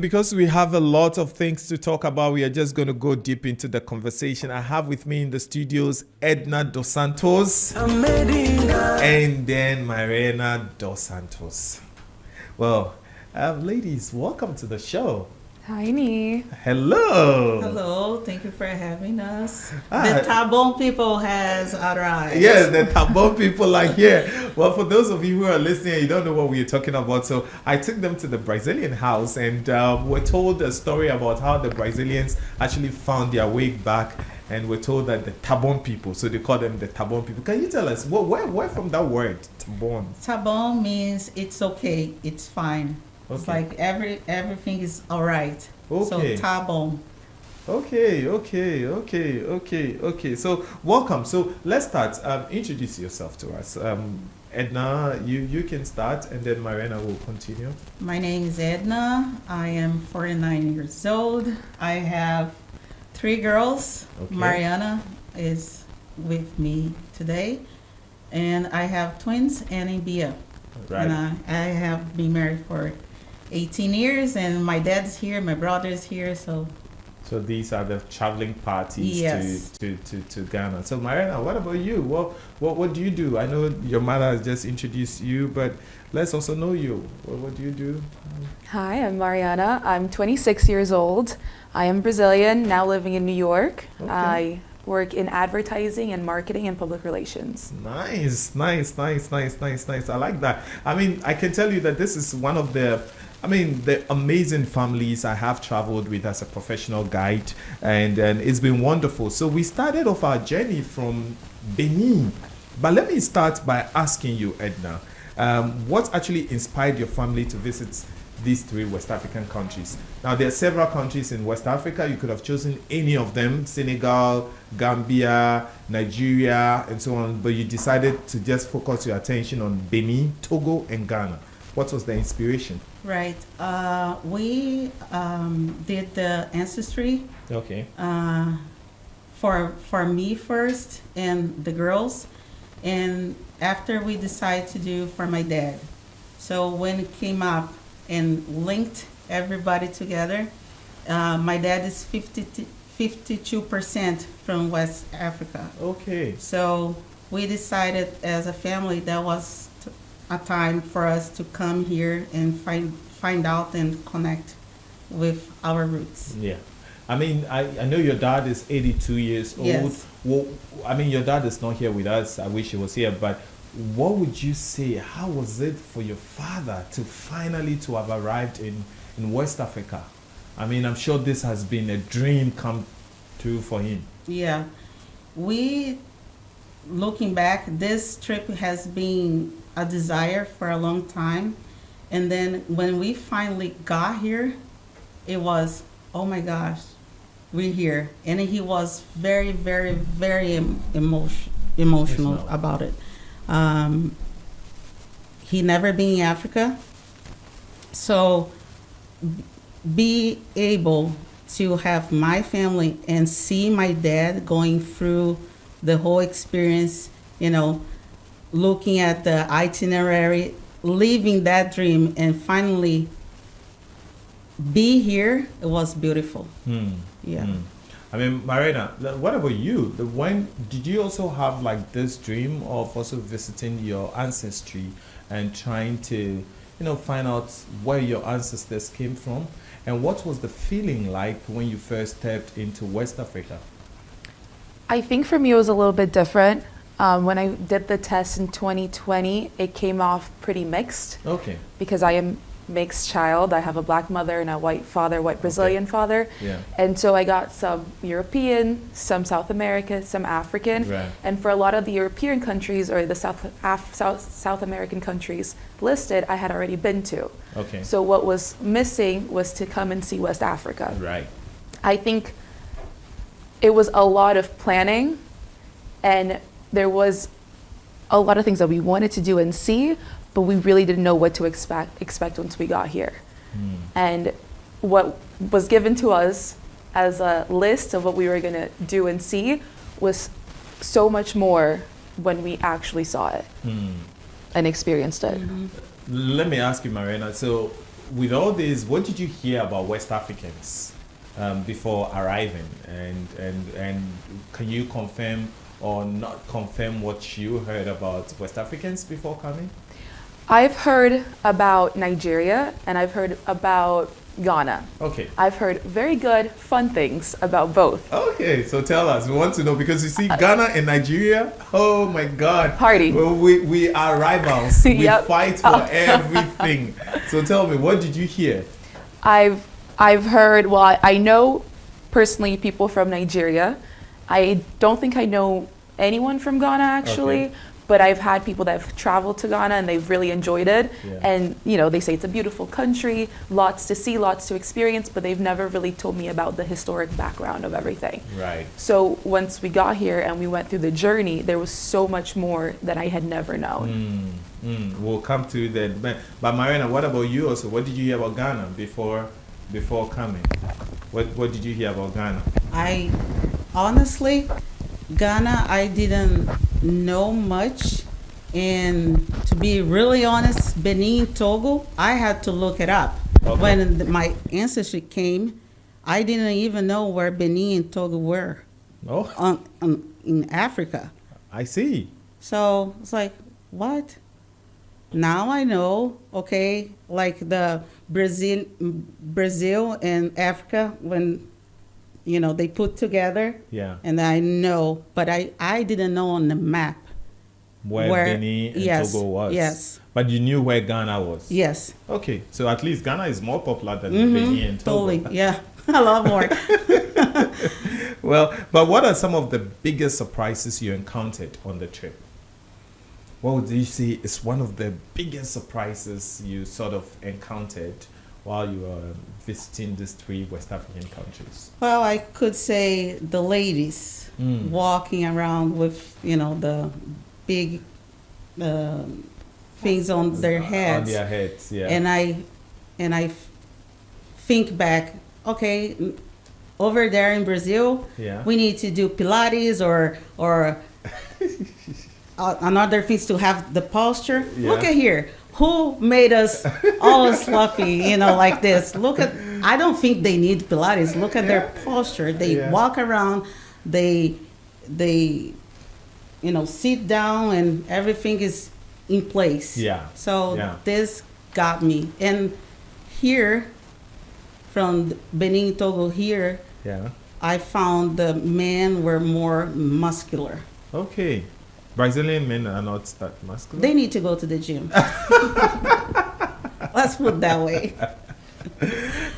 Because we have a lot of things to talk about, we are just going to go deep into the conversation. I have with me in the studios Edna Dos Santos and then Mariana Dos Santos. Well, ladies, welcome to the show. Hi, Nee. Hello. Hello, thank you for having us. The Tabon people has arrived. Yes, the Tabon people are here. Well, for those of you who are listening, you don't know what we're talking about. So I took them to the Brazilian house and we're told a story about how the Brazilians actually found their way back. And we're told that the Tabon people, so they call them the Tabon people. Can you tell us, where from that word, Tabon? Tabon means it's okay, it's fine. Okay. It's like everything is all right. Okay. So Tabon. Okay. So welcome. So let's start. Introduce yourself to us. Edna, you can start, and then Mariana will continue. My name is Edna. I am 49 years old. I have 3 girls. Okay. Mariana is with me today, and I have twins, Anna and Bia. Right. And I have been married for 18 years, and my dad's here, my brother's here, so these are the traveling parties. Yes. to Ghana. So Mariana, what about you? What do you do? I know your mother has just introduced you, but let's also know you. What do you do? Hi, I'm Mariana. I'm 26 years old. I am Brazilian, now living in New York. Okay. I work in advertising and marketing and public relations. Nice. I like that. I mean, I can tell you that this is one of the amazing families I have traveled with as a professional guide, and it's been wonderful. So we started off our journey from Benin, but let me start by asking you, Edna, what actually inspired your family to visit these 3 West African countries? Now, there are several countries in West Africa. You could have chosen any of them: Senegal, Gambia, Nigeria, and so on, but you decided to just focus your attention on Benin, Togo, and Ghana. What was the inspiration? Right. We did the ancestry. Okay. For me first and the girls, and after we decided to do for my dad. So when it came up and linked everybody together, my dad is 52% from West Africa. Okay. So we decided as a family that was a time for us to come here and find out and connect with our roots. Yeah. I mean, I know your dad is 82 years old. Yes. Well, I mean, your dad is not here with us. I wish he was here. But what would you say? How was it for your father to finally to have arrived in West Africa? I mean, I'm sure this has been a dream come true for him. Yeah. Looking back, this trip has been a desire for a long time. And then when we finally got here, it was, oh my gosh, we're here. And he was very, very, very emotional about it. He never been in Africa. So be able to have my family and see my dad going through the whole experience, looking at the itinerary, living that dream, and finally be here, it was beautiful. Yeah. I mean, Mariana, what about you? When did you also have like this dream of also visiting your ancestry and trying to, find out where your ancestors came from? And what was the feeling like when you first stepped into West Africa? I think for me it was a little bit different. When I did the test in 2020, it came off pretty mixed. Okay. Because I am mixed child. I have a black mother and a white father, white Brazilian father. Yeah. And so I got some European, some South American, some African. Right. And for a lot of the European countries or the South American countries listed, I had already been to. Okay. So what was missing was to come and see West Africa. Right. I think it was a lot of planning, and there was a lot of things that we wanted to do and see, but we really didn't know what to expect once we got here. And what was given to us as a list of what we were gonna do and see was so much more when we actually saw it and experienced it. Let me ask you, Mariana. So with all this, what did you hear about West Africans before arriving? And can you confirm or not confirm what you heard about West Africans before coming? I've heard about Nigeria and I've heard about Ghana. Okay. I've heard very good, fun things about both. Okay, so tell us. We want to know because you see, Ghana and Nigeria. Oh my God! Party. Well, we are rivals. We Yep. fight for everything. So tell me, what did you hear? I've heard. Well, I know personally people from Nigeria. I don't think I know anyone from Ghana actually. Okay. But I've had people that have traveled to Ghana and they've really enjoyed it. Yeah. And, you know, they say it's a beautiful country, lots to see, lots to experience, but they've never really told me about the historic background of everything. Right. So once we got here and we went through the journey, there was so much more that I had never known. We'll come to that. But Marina, what about you also? What did you hear about Ghana before coming? What did you hear about Ghana? I honestly, Ghana, I didn't know much. And to be really honest, Benin, Togo, I had to look it up. Okay. When my ancestry came, I didn't even know where Benin and Togo were Oh, in Africa. I see. So it's like, what? Now I know, okay, like the Brazil and Africa, when, you know, they put together. Yeah. And I know, but I didn't know on the map. Where Benin and yes, Togo was. yes. But you knew where Ghana was. Yes. Okay, so at least Ghana is more popular than Benin and Togo. Totally, yeah. A lot more. Well, but what are some of the biggest surprises you encountered on the trip? What would you say is one of the biggest surprises you sort of encountered while you were visiting these 3 West African countries? Well, I could say the ladies walking around with, you know, the big things on their heads. On their heads, yeah. And I think back, okay, over there in Brazil, Yeah. we need to do Pilates or another things to have the posture. Yeah. Look at here. Who made us all sloppy, you know, like this? Look at, I don't think they need Pilates. Look at their posture. They Yeah. walk around, they, you know, sit down and everything is in place. Yeah. So Yeah. this got me. And here, from Benin, Togo here, Yeah. I found the men were more muscular. Okay. Brazilian men are not that muscular. They need to go to the gym. Let's put it that way.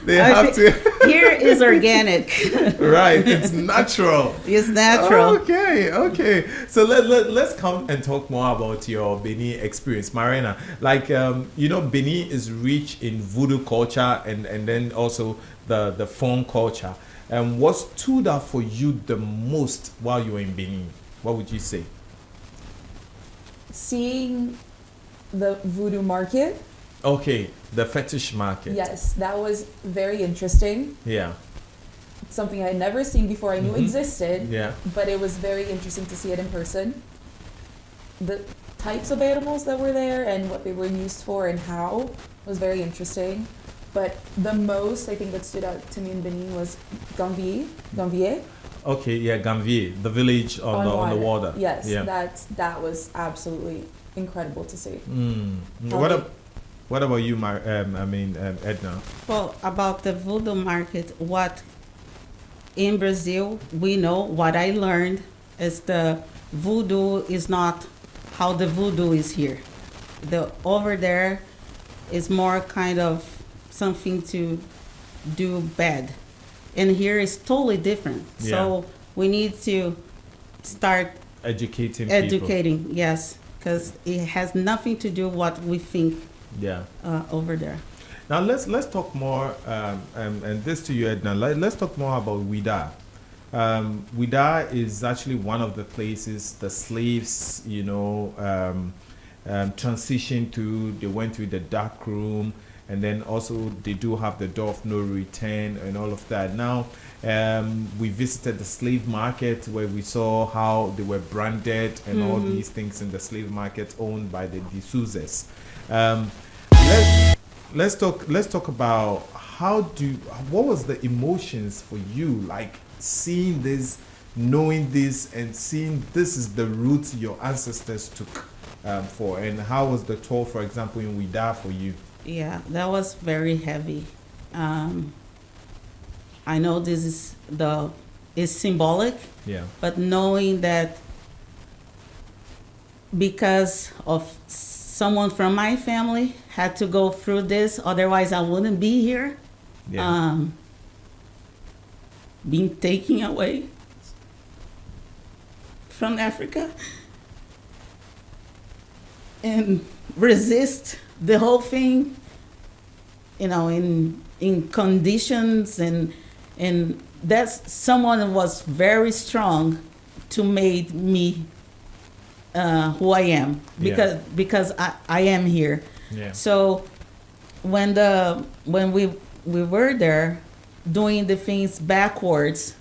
They I have to. Here is organic. Right, it's natural. It's natural. Okay. So let's come and talk more about your Benin experience, Marina. Like, you know, Benin is rich in voodoo culture and then also the phone culture. And what stood out for you the most while you were in Benin? What would you say? Seeing the voodoo market, Okay, the fetish market. yes, that was very interesting. Yeah. Something I had never seen before, I knew existed, Yeah. but it was very interesting to see it in person. The types of animals that were there and what they were used for and how was very interesting. But the most I think that stood out to me in Benin was Ganvier Okay, yeah, Gamvier, the village on the water. Yes, Yeah. that was absolutely incredible to see. What what about you, Edna? Well, about the voodoo market, what in Brazil, we know what I learned is the voodoo is not how the voodoo is here. The over there is more kind of something to do bad. And here is totally different. Yeah. So we need to start Educating people. educating, yes, because it has nothing to do what we think Yeah. over there. Now let's talk more, and this to you, Edna. Let's talk more about Ouida. Ouida is actually one of the places the slaves, you know, transitioned to. They went through the dark room, and then also they do have the door of no return and all of that. Now, we visited the slave market where we saw how they were branded and all these things in the slave market owned by the D'Souza's. let's talk about what was the emotions for you, like seeing this, knowing this, and seeing this is the route your ancestors took for, and how was the tour, for example, in Wida for you? Yeah, that was very heavy. Um, I know this is symbolic, Yeah. but knowing that because of someone from my family had to go through this, otherwise I wouldn't be here. Yeah. Being taken away from Africa and resist the whole thing, in conditions, and that's someone was very strong to make me who I am, because I am here. Yeah. So when we were there doing the things backwards,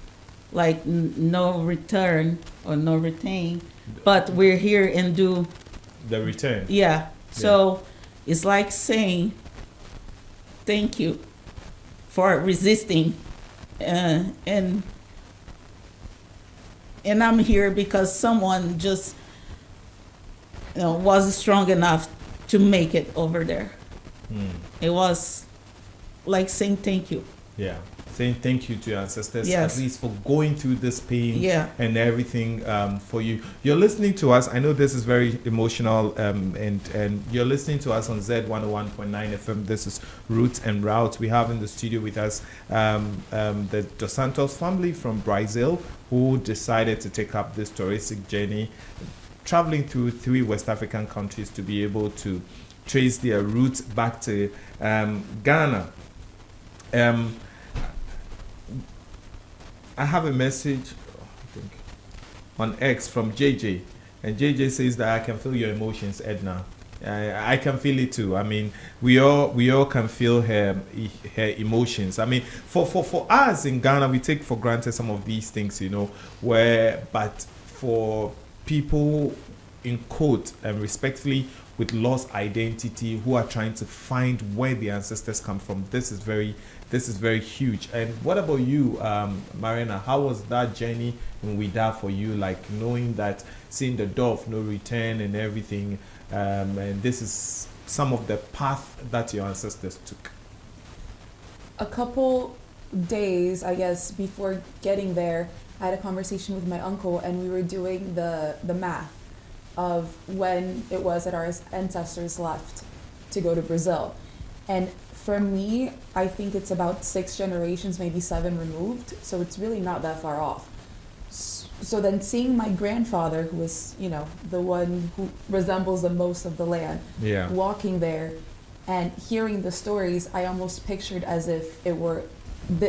like no return or no retain, but we're here and do The return. yeah. So it's like saying thank you for resisting, and I'm here because someone just was strong enough to make it over there. It was like saying thank you. Yeah. Saying thank you to your ancestors, Yes. at least for going through this pain Yeah. and everything for you. You're listening to us. I know this is very emotional, and you're listening to us on Z101.9 FM. This is Roots and Routes. We have in the studio with us the Dos Santos family from Brazil, who decided to take up this touristic journey, traveling through 3 West African countries to be able to trace their roots back to Ghana. I have a message, I think, on X from JJ, and JJ says that I can feel your emotions, Edna. I can feel it too. I mean, we all can feel her emotions. I mean, for us in Ghana, we take for granted some of these things, but for people in quote and respectfully with lost identity who are trying to find where the ancestors come from, this is very huge. And what about you, Marina? How was that journey in Wida for you? Like knowing that, seeing the door of no return and everything, and this is some of the path that your ancestors took. A couple days, I guess, before getting there, I had a conversation with my uncle, and we were doing the math of when it was that our ancestors left to go to Brazil. And for me, I think it's about 6 generations, maybe 7 removed, so it's really not that far off. So then seeing my grandfather, who is, the one who resembles the most of the land, Yeah. walking there and hearing the stories, I almost pictured as if it were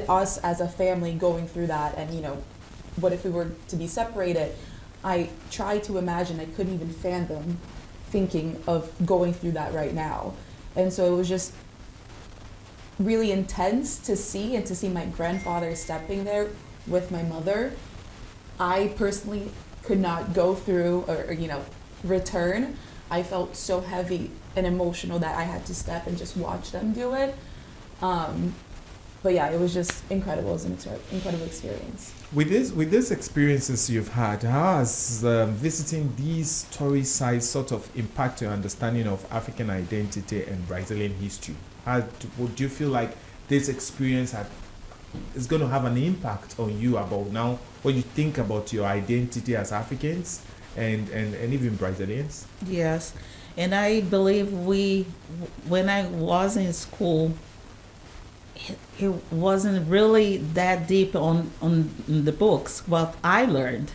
us as a family going through that, and what if we were to be separated? I tried to imagine, I couldn't even fathom thinking of going through that right now. And so it was just really intense to see my grandfather stepping there with my mother. I personally could not go through or return. I felt so heavy and emotional that I had to step and just watch them do it. But yeah, it was just incredible. It was an incredible experience. With these experiences you've had, how has visiting these tourist sites sort of impact your understanding of African identity and Brazilian history? Would you feel like this experience is going to have an impact on you about now what you think about your identity as Africans and even Brazilians? Yes, and I believe when I was in school, it wasn't really that deep on the books. What I learned,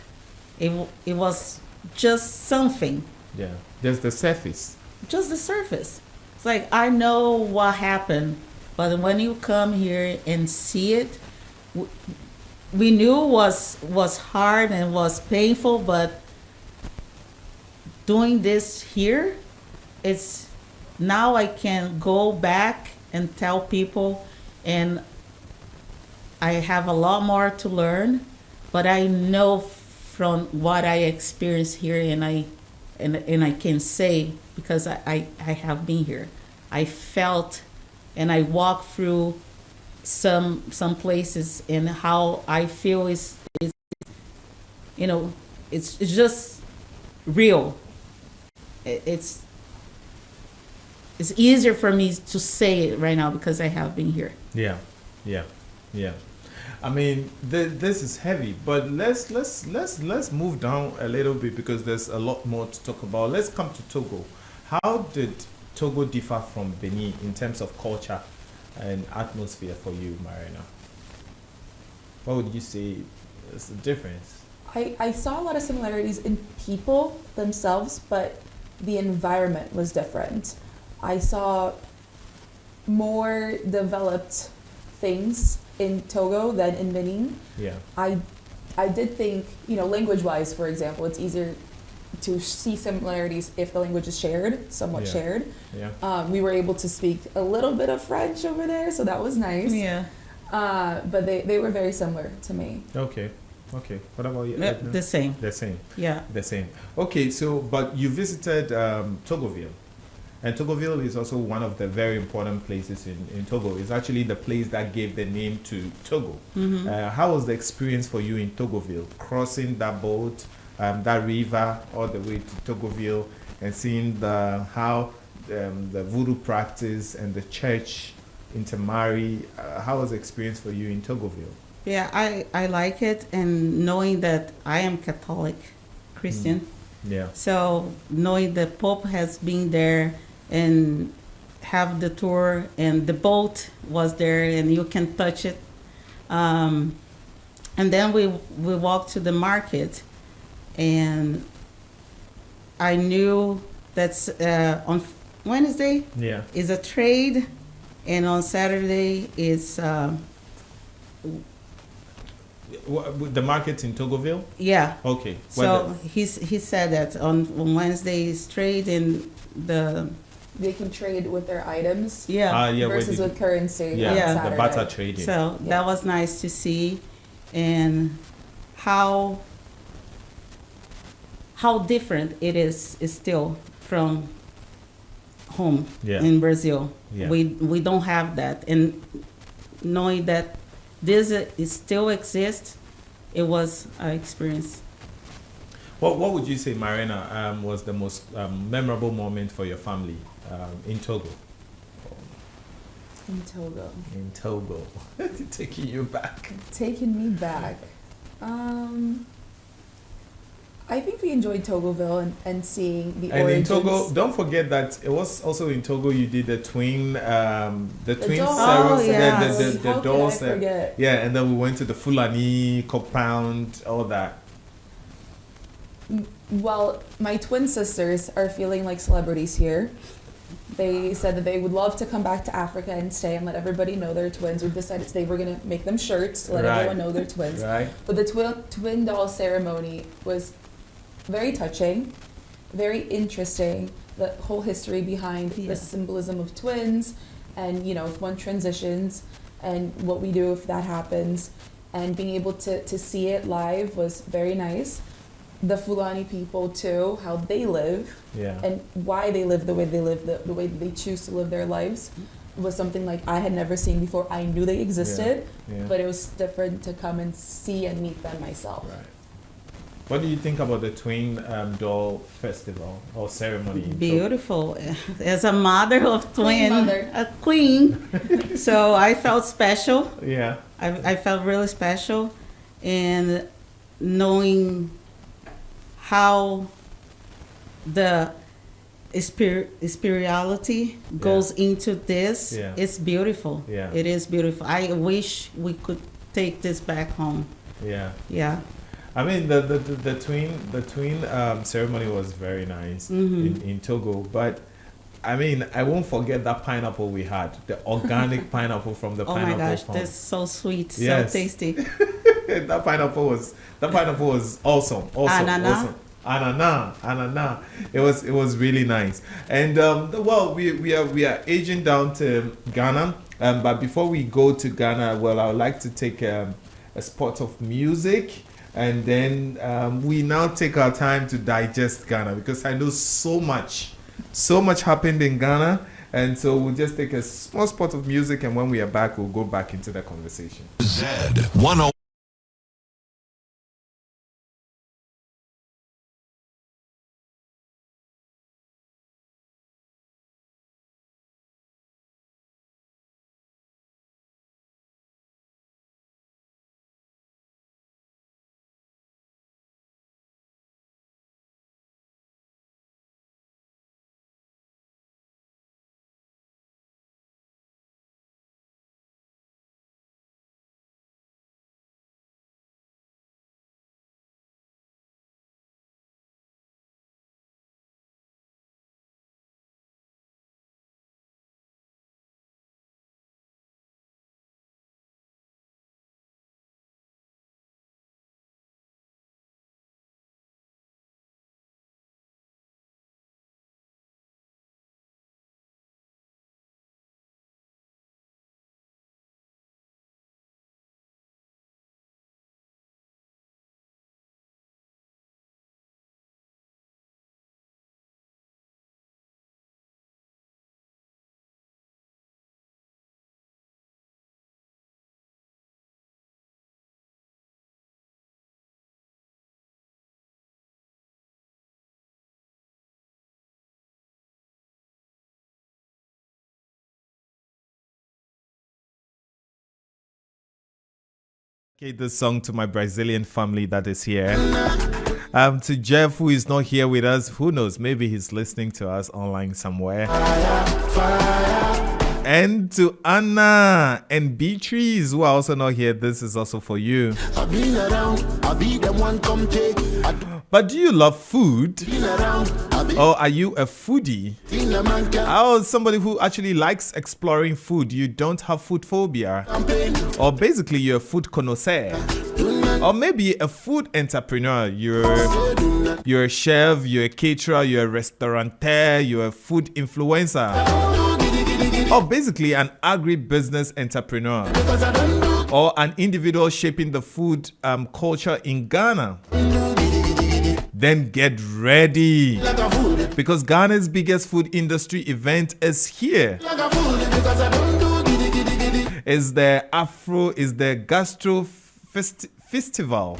it was just something. Yeah, there's the surface. Just the surface. It's like I know what happened, but when you come here and see it, we knew was hard and was painful, but doing this here, it's now I can go back and tell people, and I have a lot more to learn, but I know from what I experienced here, and I can say, because I have been here, I felt and I walk through some places, and how I feel is you know, it's just real. It's easier for me to say it right now because I have been here. Yeah, yeah, yeah. I mean, this is heavy, but let's move down a little bit because there's a lot more to talk about. Let's come to Togo. How did Togo differ from Benin in terms of culture and atmosphere for you, Marina? What would you say is the difference? I saw a lot of similarities in people themselves, but the environment was different. I saw more developed things in Togo than in Benin. Yeah. I did think, language-wise, for example, it's easier to see similarities if the language is somewhat Yeah. shared. Yeah. We were able to speak a little bit of French over there, so that was nice. Yeah. But they were very similar to me. Okay. Okay. What about you? Yep, Edna? the same. The same. Yeah. The same. Okay. So, but you visited Togoville. And Togoville is also one of the very important places in Togo. It's actually the place that gave the name to Togo. Mm-hmm. How was the experience for you in Togoville? Crossing that boat, that river, all the way to Togoville, and seeing how the voodoo practice and the church intermarry. How was the experience for you in Togoville? Yeah, I like it, and knowing that I am Catholic Christian, Yeah. so knowing the Pope has been there and have the tour, and the boat was there and you can touch it, and then we walked to the market, and I knew that's on Wednesday Yeah. is a trade, and on Saturday is The market in Togoville? yeah. Okay. So he said that on Wednesday is trade, and They can trade with their items yeah. yeah, versus where with currency yeah, on Yeah. the Saturday. barter trading. So Yeah. that was nice to see, and how different it is still from home Yeah. in Brazil. Yeah. We don't have that, and knowing that this it still exists, it was an experience. What would you say, Marina, was the most memorable moment for your family in Togo? In Togo. In Togo. Taking you back. Taking me back. I think we enjoyed Togoville and seeing the And origins. in Togo, don't forget that it was also in Togo you did the twin twin dolls. Oh, the yes. How could dolls. I forget? Yeah, and then we went to the Fulani compound, all that. Well, my twin sisters are feeling like celebrities here. They said that they would love to come back to Africa and stay and let everybody know they're twins. We decided they were going to make them shirts to let Right. everyone know they're twins. Right? But the twin doll ceremony was very touching, very interesting. The whole history behind Yeah. the symbolism of twins, and if one transitions, and what we do if that happens, and being able to see it live was very nice. The Fulani people too, how they live Yeah. and why they live the way they live, the way that they choose to live their lives, was something like I had never seen before. I knew they existed, Yeah. but it was different to come and see and meet them myself. Right. What do you think about the twin doll festival or ceremony? in Togo? Beautiful. As a mother of Queen twin, mother. a queen, so I felt special. Yeah. I felt really special, and knowing how the spirituality goes into this, Yeah. it's beautiful. Yeah. It is beautiful. I wish we could take this back home. Yeah. Yeah. I mean, the twin ceremony was very nice in Togo, but I mean, I won't forget that pineapple we had, the organic pineapple from the Oh my pineapple gosh, farm. that's so sweet, Yes. so tasty. that pineapple was awesome. Anana. Awesome. Anana. It was really nice. And well, we are aging down to Ghana. But before we go to Ghana, well, I would like to take a spot of music. And then we now take our time to digest Ghana, because I know so much happened in Ghana, And so we'll just take a small spot of music, and when we are back, we'll go back into the conversation. Z10. Dedicate this song to my Brazilian family that is here. To Jeff, who is not here with us, who knows, maybe he's listening to us online somewhere. And to Anna and Beatrice, who are also not here, this is also for you. I've been around, I be the one come take. But do you love food? Been around, I be Or are you a foodie? the man can Or somebody who actually likes exploring food? You don't have food phobia? campaign. Or basically you're a food connoisseur? Or maybe a food entrepreneur? You're a chef, you're a caterer, you're a restaurateur, you're a food influencer. Or basically an agri-business entrepreneur. Or an individual shaping the food culture in Ghana. Then get ready, Like a fool, because Ghana's biggest food industry event is here. like a fool, because I don't do giddy giddy giddy. Is the Gastro Festival.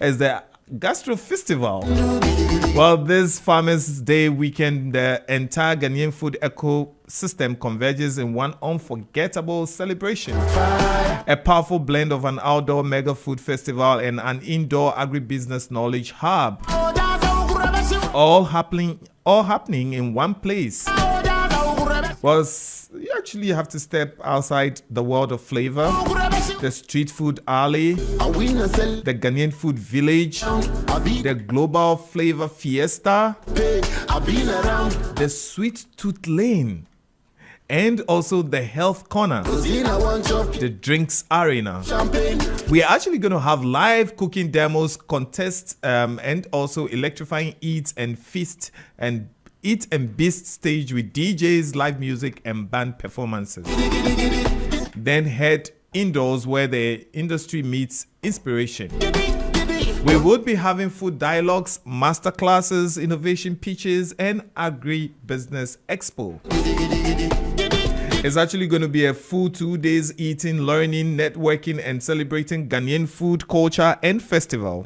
Is the Gastro Festival. Well, this Farmers' Day weekend, the entire Ghanaian food ecosystem converges in one unforgettable celebration. A powerful blend of an outdoor mega food festival and an indoor agribusiness knowledge hub. Oh, that's how good I wish you. All happening in one place. Oh, that's how good I wish you. Well, you actually have to step outside the world of flavor. Oh, good I wish you. The street food alley, I win a sell the Ghanaian food village, down. I be the global flavor fiesta, pay. I been around. the sweet tooth lane, and also the health corner, Cause in a one shop the drinks arena. champagne. We are actually going to have live cooking demos, contests, and also electrifying eat and beast stage with DJs, live music, and band performances. Then head indoors where the industry meets inspiration. We would be having food dialogues, masterclasses, innovation pitches, and agri-business expo. It's actually going to be a full 2 days eating, learning, networking, and celebrating Ghanaian food culture and festival.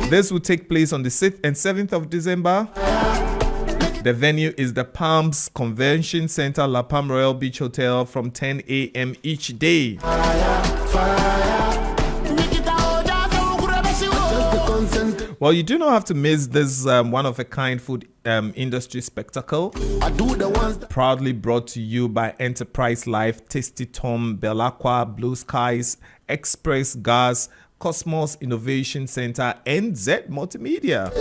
This will take place on the 6th and 7th of December. The venue is the Palms Convention Center, La Palm Royal Beach Hotel, from 10 a.m. each day. Well, you do not have to miss this one-of-a-kind food industry spectacle. I do the ones that Proudly brought to you by Enterprise Life, Tasty Tom, Belacqua, Blue Skies, Express Gas, Cosmos Innovation Center, and Z Multimedia.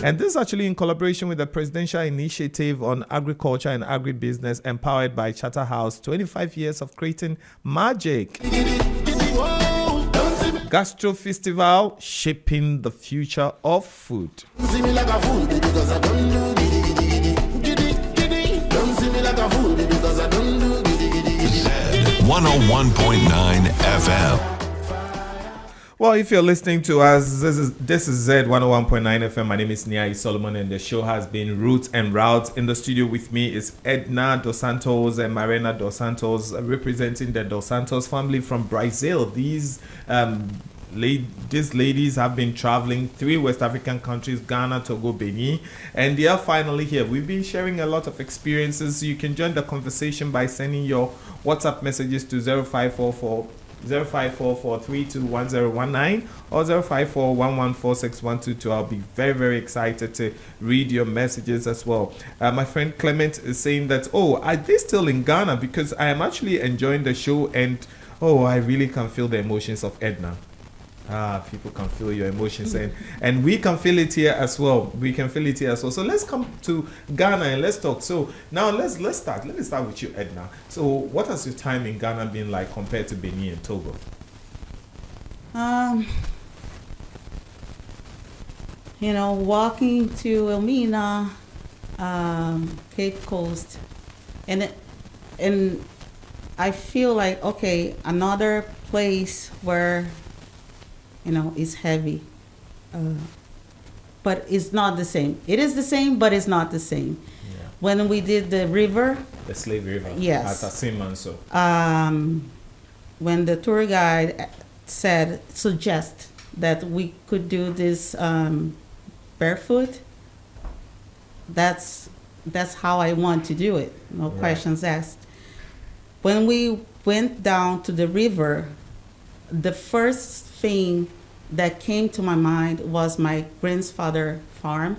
And this is actually in collaboration with the Presidential Initiative on Agriculture and Agribusiness, empowered by Charterhouse, 25 years of creating magic. Gastro Festival, shaping the future of food. see me like a fool because I don't do giddy giddy giddy giddy. Don't see me like a fool because I don't do giddy giddy giddy. Z 101.9 FM. Well, if you're listening to us, this is Z 101.9 FM. My name is Niai Solomon, and the show has been Roots and Routes. In the studio with me is Edna Dos Santos and Marina Dos Santos, representing the Dos Santos family from Brazil. These ladies have been traveling 3 West African countries, Ghana, Togo, Benin, and they are finally here. We've been sharing a lot of experiences. You can join the conversation by sending your WhatsApp messages to 0544321019 or 0541146122. I'll be very, very excited to read your messages as well. My friend Clement is saying that, are they still in Ghana? Because I am actually enjoying the show, and I really can feel the emotions of Edna. People can feel your emotions, and we can feel it here as well. So let's come to Ghana and let's talk. So now let's start. Let me start with you, Edna. So what has your time in Ghana been like compared to Benin and Togo? Walking to Elmina, Cape Coast, and I feel like, okay, another place where it's heavy, but it's not the same. It is the same, but it's not the same. Yeah. When we did the slave river, yes, at Asimmanso. When the tour guide suggest that we could do this barefoot, that's how I want to do it. No questions asked. When we went down to the river, the first thing that came to my mind was my grandfather's farm,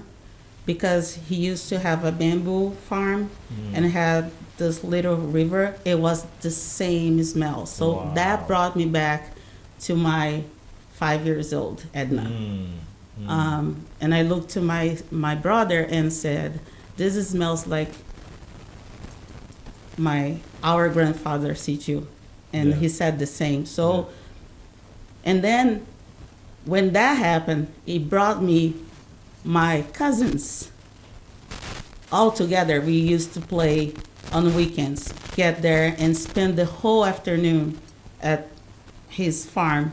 because he used to have a bamboo farm and had this little river. It was the same smell. So that brought me back to my 5 years old Edna. And I looked to my brother and said, this smells like our grandfather's situ. And he said the same. So, and then when that happened, it brought me my cousins all together. We used to play on weekends, get there and spend the whole afternoon at his farm,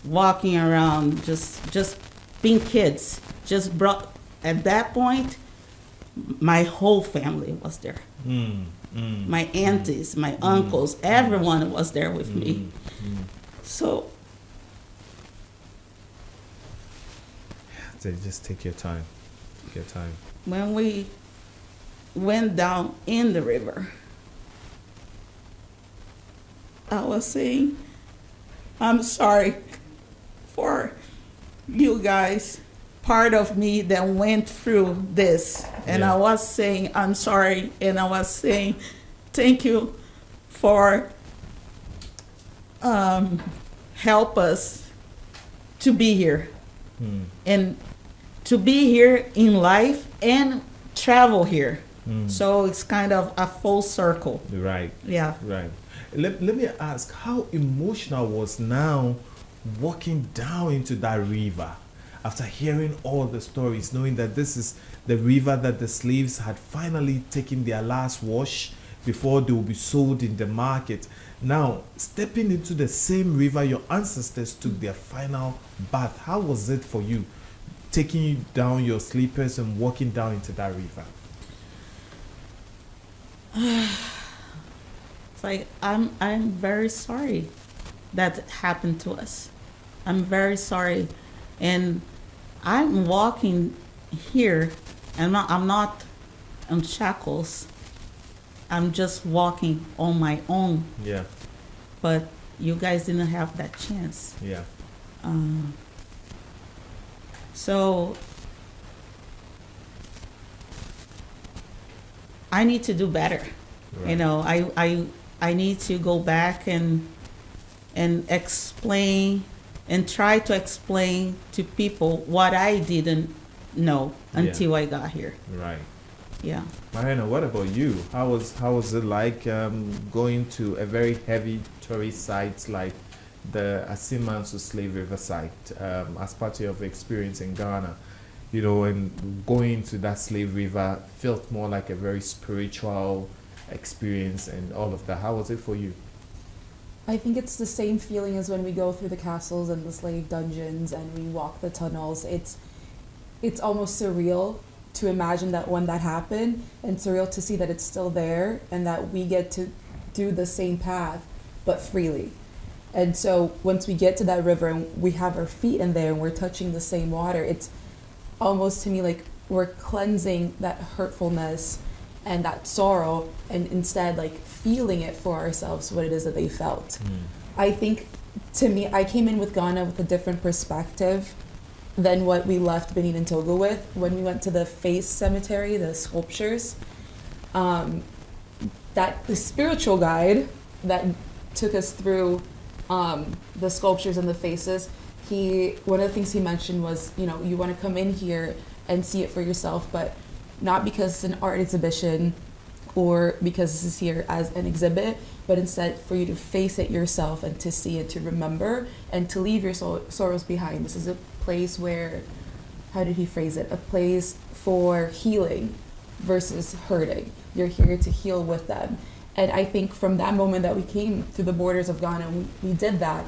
walking around, just being kids. At that point, my whole family was there. My aunties, my uncles, everyone was there with me. So just take your time. When we went down in the river, I was saying, I'm sorry for you guys, part of me that went through this. And I was saying, I'm sorry. And I was saying, thank you for help us to be here. And to be here in life and travel here. So it's kind of a full circle. Right. Yeah. Right. Let me ask, how emotional was now walking down into that river after hearing all the stories, knowing that this is the river that the slaves had finally taken their last wash before they will be sold in the market. Now, stepping into the same river your ancestors took their final bath, how was it for you, taking you down your sleepers and walking down into that river? It's like, I'm very sorry that happened to us. I'm very sorry. And I'm walking here, and I'm not on shackles. I'm just walking on my own. Yeah. But you guys didn't have that chance. Yeah. So I need to do better. Right. I need to go back and explain and try to explain to people what I didn't know until I got here. Right. Yeah. Marina, what about you? How was it like going to a very heavy tourist site like the Asimmanso Slave River site as part of your experience in Ghana? And going to that slave river felt more like a very spiritual experience and all of that. How was it for you? I think it's the same feeling as when we go through the castles and the slave dungeons and we walk the tunnels. It's almost surreal to imagine that when that happened, and surreal to see that it's still there and that we get to do the same path but freely. And so once we get to that river and we have our feet in there and we're touching the same water, it's almost to me like we're cleansing that hurtfulness and that sorrow, and instead like feeling it for ourselves, what it is that they felt. I think, to me, I came in with Ghana with a different perspective than what we left Benin and Togo with. When we went to the face cemetery, the sculptures, that the spiritual guide that took us through the sculptures and the faces, one of the things he mentioned was, you want to come in here and see it for yourself, but not because it's an art exhibition or because this is here as an exhibit, but instead for you to face it yourself and to see it, to remember, and to leave your sorrows behind. This is a place where, how did he phrase it? A place for healing versus hurting. You're here to heal with them. And I think from that moment that we came through the borders of Ghana, we did that.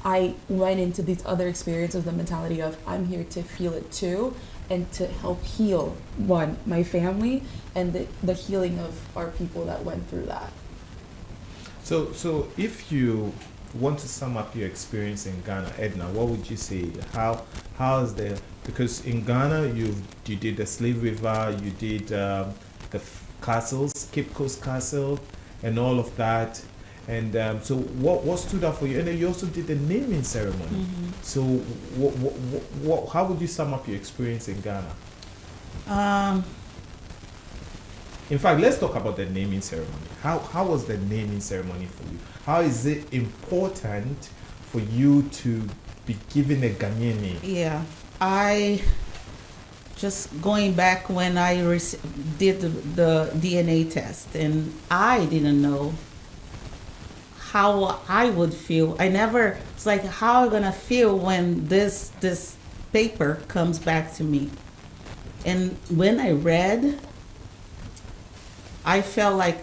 I went into these other experiences, the mentality of I'm here to feel it too, and to help heal, one, my family, and the healing of our people that went through that. So if you want to sum up your experience in Ghana, Edna, what would you say? How is the, because in Ghana you did the Slave River, you did the castles, Cape Coast Castle, and all of that. And so what stood out for you? And then you also did the naming ceremony. Mm-hmm. So how would you sum up your experience in Ghana? In fact, let's talk about the naming ceremony. How was the naming ceremony for you? How is it important for you to be given a Ghanaian name? Yeah, I just going back when I did the DNA test, and I didn't know how I would feel. It's like, how am I gonna feel when this paper comes back to me? And when I read, I felt like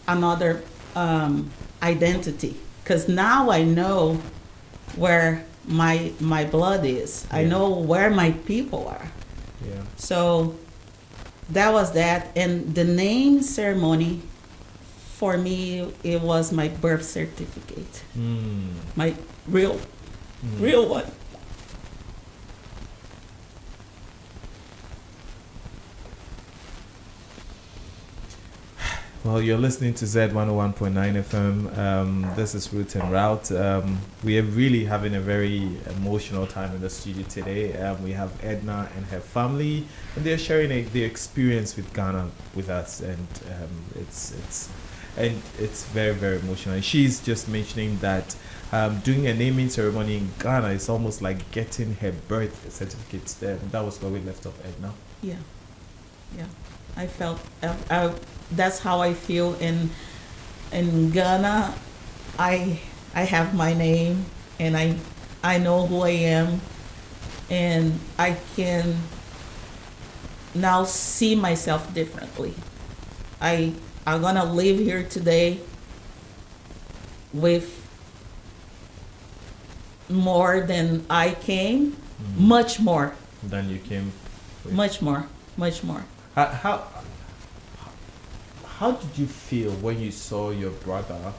another identity, because now I know where my blood is. Yeah. I know where my people are. Yeah. So that was that. And the name ceremony, for me, it was my birth certificate. My real one. Well, you're listening to Z101.9 FM. This is Root and Route. We are really having a very emotional time in the studio today. We have Edna and her family, and they're sharing their experience with Ghana with us, and it's very, very emotional. And she's just mentioning that doing a naming ceremony in Ghana is almost like getting her birth certificate. That was where we left off, Edna. Yeah. I felt that's how I feel in Ghana. I have my name, and I know who I am, and I can now see myself differently. I'm gonna live here today with more than I came, much more than you came with. Much more. How did you feel when you saw your brother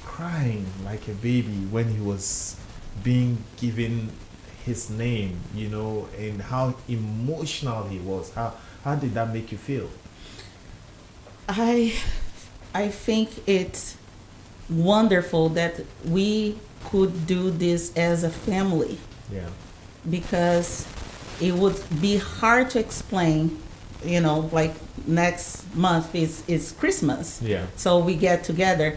crying like a baby when he was being given his name, and how emotional he was? How did that make you feel? I think it's wonderful that we could do this as a family. Yeah. Because it would be hard to explain, like next month is Christmas. Yeah. So we get together.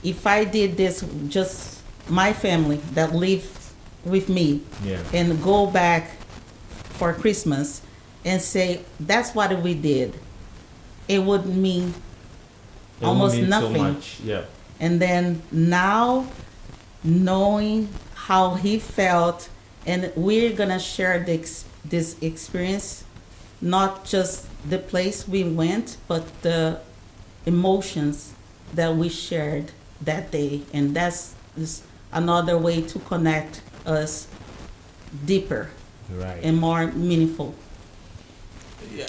If I did this, just my family that live with me, yeah, and go back for Christmas and say, that's what we did, it would mean almost nothing. So much. Yeah. And then now, knowing how he felt, and we're gonna share this experience, not just the place we went, but the emotions that we shared that day, and that's is another way to connect us deeper Right. and more meaningful. Yeah,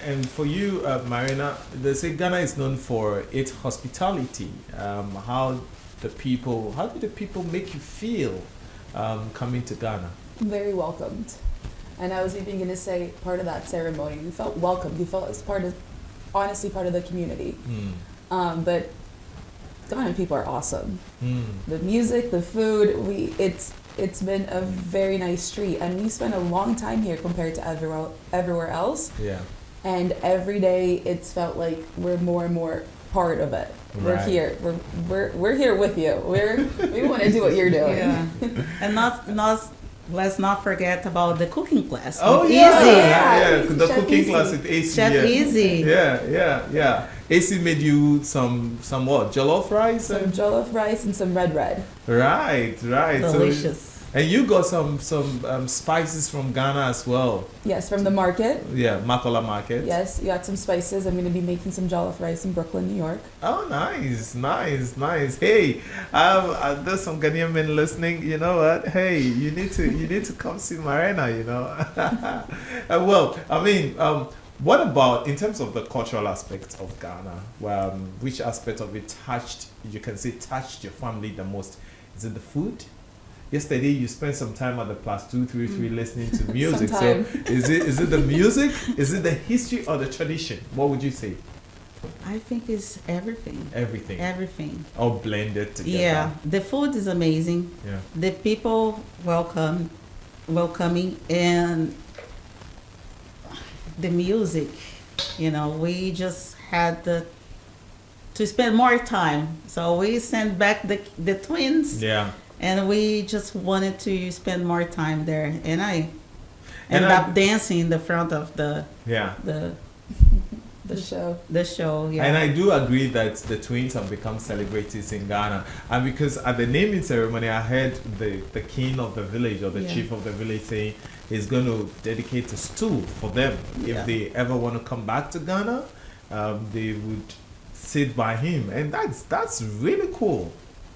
and for you, Marina, they say Ghana is known for its hospitality. How do the people make you feel coming to Ghana? Very welcomed. And I was even going to say, part of that ceremony, you felt welcomed. You felt as honestly part of the community. But Ghanaian people are awesome. The music, the food, it's been a very nice treat, and we spent a long time here compared to everywhere else. Yeah. And every day it's felt like we're more and more part of it. We're Right. here. We're here with you. We want to do what you're doing. Yeah, and let's not forget about the cooking class. Oh with yeah, Easy. yeah. The Chef cooking Easy. class with AC. Chef yeah. Easy. Yeah. AC made you some what? Jollof rice. Some jollof rice and some red. Right. Delicious. So, and you got some spices from Ghana as well. Yes, from the market. Yeah, Makola Market. Yes, you got some spices. I'm going to be making some jollof rice in Brooklyn, New York. Oh, nice. Hey, there's some Ghanaian men listening. You know what? Hey, you need to come see Marina. You know. Well, I mean, what about in terms of the cultural aspect of Ghana? Which aspect of it touched your family the most? Is it the food? Yesterday you spent some time at the +233 listening to music. So is it the music? Is it the history or the tradition? What would you say? I think it's everything. Everything. All blended together. Yeah, the food is amazing. Yeah. The people welcoming, and the music. You know, we just had to spend more time. So we sent back the twins. Yeah. And we just wanted to spend more time there, and I And ended I- up dancing in the front of the show. the show. Yeah. And I do agree that the twins have become celebrities in Ghana. And because at the naming ceremony, I heard the king of the village or the Yeah. chief of the village saying he's going to dedicate a stool for them. Yeah. If they ever want to come back to Ghana, they would sit by him. And that's really cool.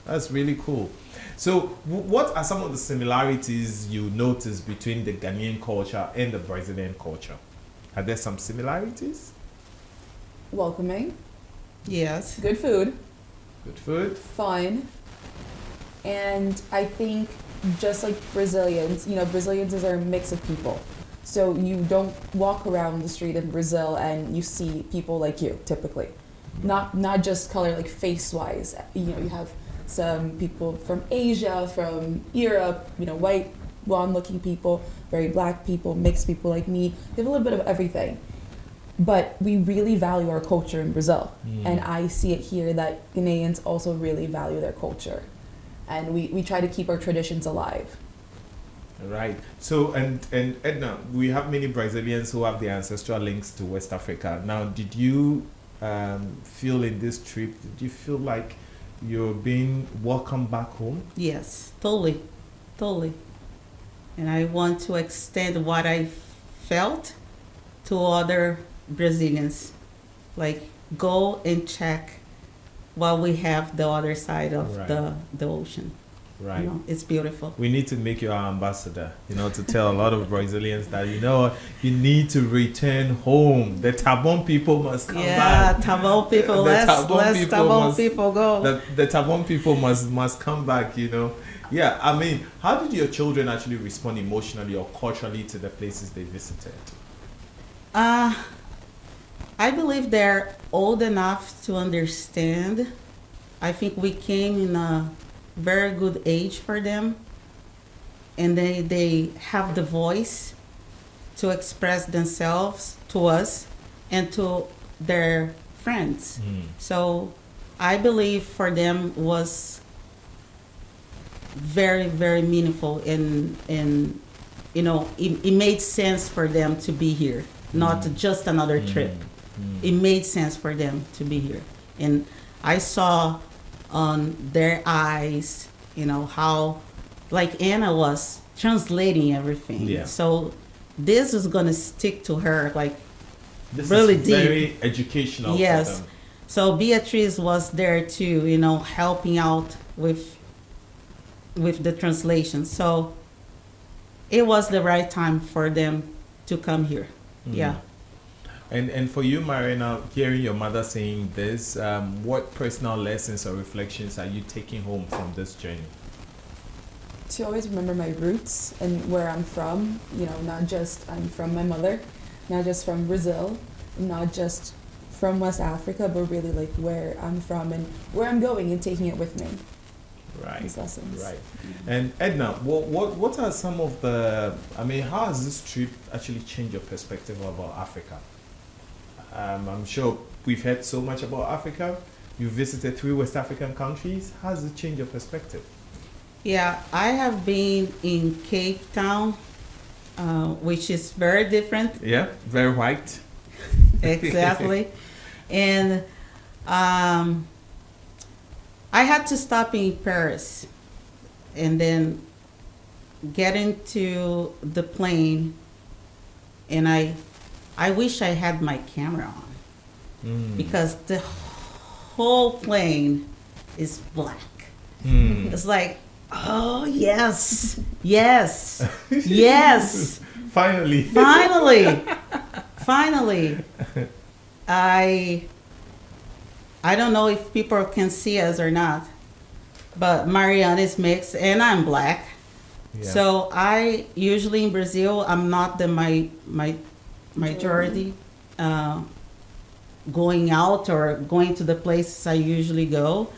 That's really cool. So what are some of the similarities you notice between the Ghanaian culture and the Brazilian culture? Are there some similarities? Welcoming, Yes. good food, Good food? fun, and I think just like Brazilians, Brazilians is a mix of people. So you don't walk around the street in Brazil and you see people like you, typically. Not just color, like face-wise. You have some people from Asia, from Europe, white, blonde-looking people, very black people, mixed people like me. They have a little bit of everything. But we really value our culture in Brazil. And I see it here that Ghanaians also really value their culture. And we try to keep our traditions alive. Right. So, and Edna, we have many Brazilians who have the ancestral links to West Africa. Now, did you feel in this trip, did you feel like you're being welcomed back home? Yes. Totally. And I want to extend what I felt to other Brazilians. Like, go and check what we have the other side of Right. the ocean. Right. It's beautiful. We need to make you our ambassador, to tell a lot of Brazilians that, you need to return home. The Tabon people must come Yeah, back. Tabon people. The Let's Tabon people Tabon must- people go. The Tabon people must come back, Yeah, I mean, how did your children actually respond emotionally or culturally to the places they visited? I believe they're old enough to understand. I think we came in a very good age for them, and they have the voice to express themselves to us and to their friends. So I believe for them was very, very meaningful, and it made sense for them to be here, not just another trip. It made sense for them to be here, and I saw on their eyes, how like Anna was translating everything. Yeah. So this is gonna stick to her, like This really is deep. very educational for Yes. them. So Beatrice was there too, you know, helping out with the translation. So it was the right time for them to come here. Yeah. And for you, Marina, hearing your mother saying this, what personal lessons or reflections are you taking home from this journey? To always remember my roots and where I'm from, you know, not just I'm from my mother, not just from Brazil, not just from West Africa, but really like where I'm from and where I'm going and taking it with me. Right. These lessons. Right. And Edna, what are some of the, I mean, how has this trip actually changed your perspective about Africa? I'm sure we've heard so much about Africa. You visited 3 West African countries. How has it changed your perspective? Yeah, I have been in Cape Town, which is very different. Yeah, very white. Exactly. And I had to stop in Paris and then get into the plane, and I wish I had my camera on because the whole plane is black. It's like, oh yes, yes, yes. Finally. Finally. I don't know if people can see us or not, but Mariana is mixed and I'm black. Yeah. So I usually in Brazil, I'm not the majority going out or going to the places I usually go.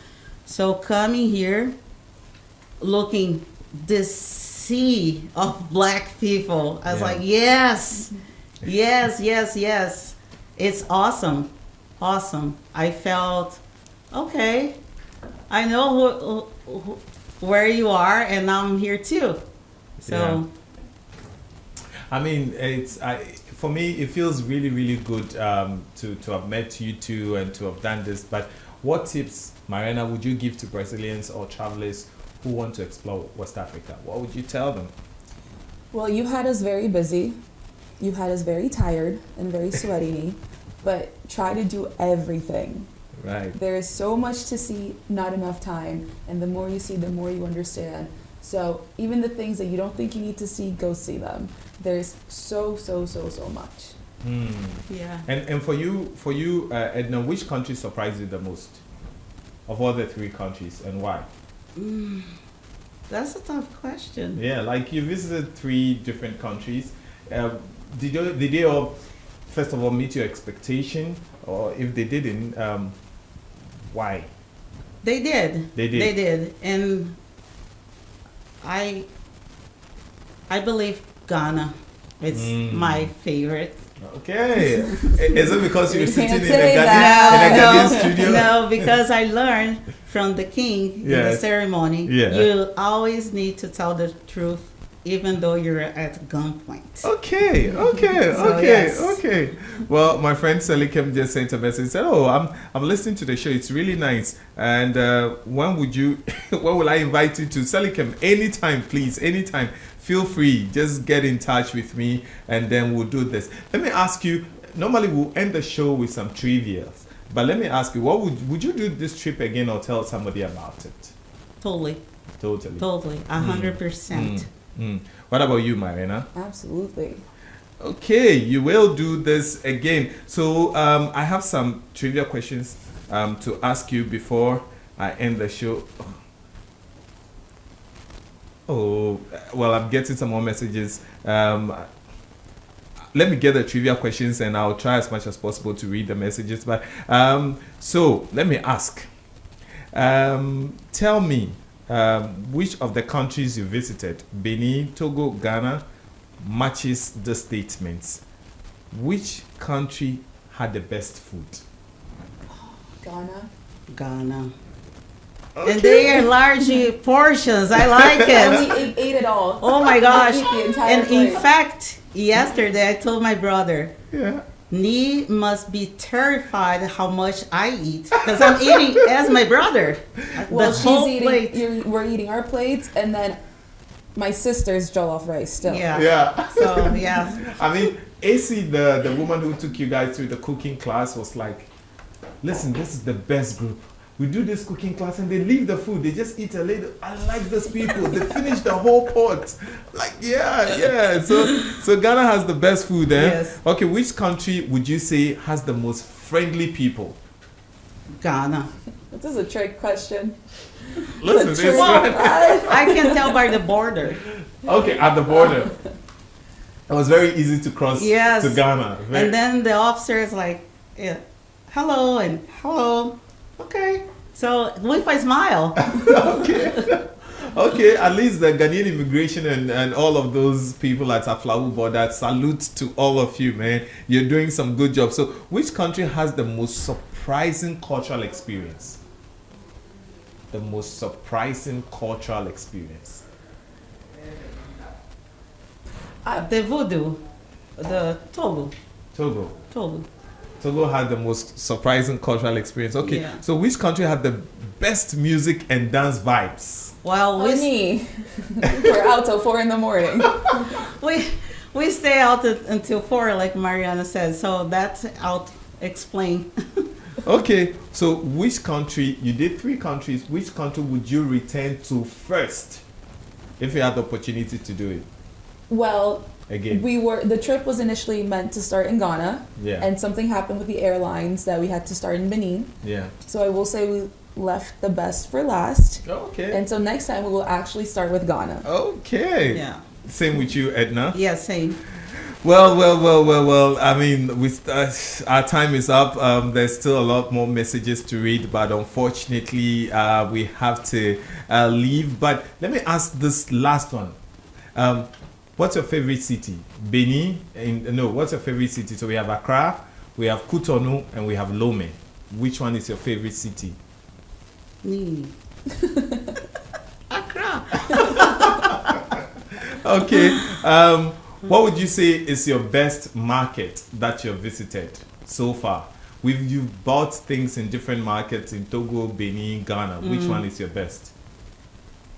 So coming here, looking this sea of black people, I was like, yes, yes, yes, yes. It's awesome. Awesome. I felt, okay, I know where you are and I'm here too. So. Yeah. I mean, for me, it feels really, really good to have met you two and to have done this. But what tips, Marina, would you give to Brazilians or travelers who want to explore West Africa? What would you tell them? Well, you had us very busy. You had us very tired and very sweaty, but try to do everything. Right. There is so much to see, not enough time, and the more you see, the more you understand. So even the things that you don't think you need to see, go see them. There's so much. Yeah. And for you, Edna, which country surprised you the most of all the 3 countries, and why? That's a tough question. Yeah, like you visited 3 different countries. Did they all, first of all, meet your expectation, or if they didn't, why? They did. They did. They did. And I believe Ghana is my favorite. Okay. Is it because you're You sitting can't in a say Ghanaian studio? No, because I learned from the king in the Yes. ceremony. Yeah. You always need to tell the truth, even though you're at gunpoint. Okay. So, yes. Okay. Well, my friend Selikem just sent a message and said, "Oh, I'm listening to the show. It's really nice. And when will I invite you to Selikem? Anytime, please. Anytime. Feel free. Just get in touch with me, and then we'll do this. Let me ask you. Normally, we'll end the show with some trivia, but let me ask you: what would you do this trip again, or tell somebody about it? Totally. 100%. What about you, Marina? Absolutely. Okay, you will do this again. So I have some trivia questions to ask you before I end the show. Oh, well, I'm getting some more messages. Let me get the trivia questions and I'll try as much as possible to read the messages. But so let me ask. Tell me which of the countries you visited, Benin, Togo, Ghana, matches the statements. Which country had the best food? Ghana. Okay. And they are large portions. I like it. And we ate it all. Oh my gosh. We ate the entire And plate. in fact, yesterday I told my brother, Yeah. Nee must be terrified how much I eat because I'm eating as my brother. Well, The she's whole eating. plate. We're eating our plates, and then my sister's jollof rice still. Yeah. Yeah. So yeah. I mean, AC, the woman who took you guys through the cooking class, was like, listen, this is the best group. We do this cooking class and they leave the food. They just eat a little. I like these people. They finish the whole pot. Like, yeah. So Ghana has the best food, eh? Yes. Okay, which country would you say has the most friendly people? Ghana. This is a trick question. Listen, The this trick- I can tell by the border. okay, at the border. It was very easy to cross Yes. to Ghana. Very- And then the officer is like, yeah, hello and hello. Okay. So if I smile, Okay, at least the Ghanaian immigration and all of those people at Aflawu border, salute to all of you, man. You're doing some good job. So, which country has the most surprising cultural experience? The most surprising cultural experience. the voodoo, the Togo. Togo had the most surprising cultural experience. Okay, Yeah. so which country had the best music and dance vibes? Well, Me. We're out till 4 a.m. we stay out until 4, like Mariana said. So that's out explain. Okay, so which country, you did 3 countries, which country would you return to first if you had the opportunity to do it Well, again? the trip was initially meant to start in Ghana, Yeah. and something happened with the airlines that we had to start in Benin. Yeah. So I will say we left the best for last. Okay. And so next time we will actually start with Ghana. Okay. Yeah. Same with you, Edna. Yeah, same. Well. I mean, our time is up. There's still a lot more messages to read, but unfortunately, we have to leave. But let me ask this last one. What's your favorite city? Benin? What's your favorite city? So we have Accra, we have Cotonou, and we have Lomé. Which one is your favorite city? Me. Accra. Okay. What would you say is your best market that you've visited so far? You've bought things in different markets in Togo, Benin, Ghana. Which one is your best?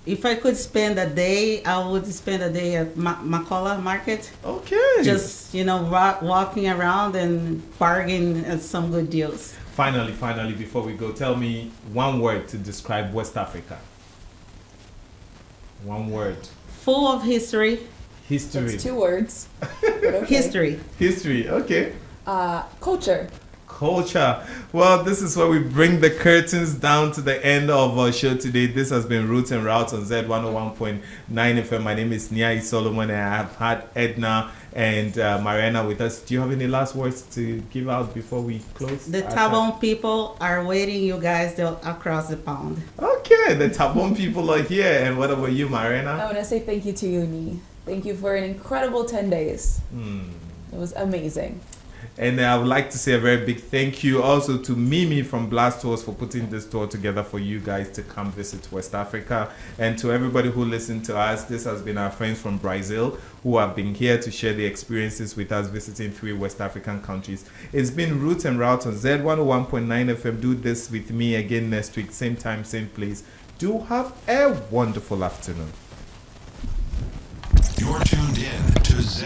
If I could spend a day, I would spend a day at Makola Market. Okay. Just, walking around and bargaining at some good deals. Finally, before we go, tell me one word to describe West Africa. One word. Full of history. History. That's 2 words. But okay. History. Okay. Culture. Culture. Well, this is where we bring the curtains down to the end of our show today. This has been Roots and Routes on Z101.9 FM. My name is Niai Solomon, and I have had Edna and Mariana with us. Do you have any last words to give out before we close? The Tabon people are waiting you guys across the pond. Okay, the Tabon people are here. And what about you, Mariana? I want to say thank you to you, Ni. Thank you for an incredible 10 days. It was amazing. And I would like to say a very big thank you also to Mimi from Blast Tours for putting this tour together for you guys to come visit West Africa. And to everybody who listened to us, this has been our friends from Brazil who have been here to share their experiences with us visiting 3 West African countries. It's been Roots and Routes on Z101.9 FM. Do this with me again next week, same time, same place. Do have a wonderful afternoon. You're tuned in to Z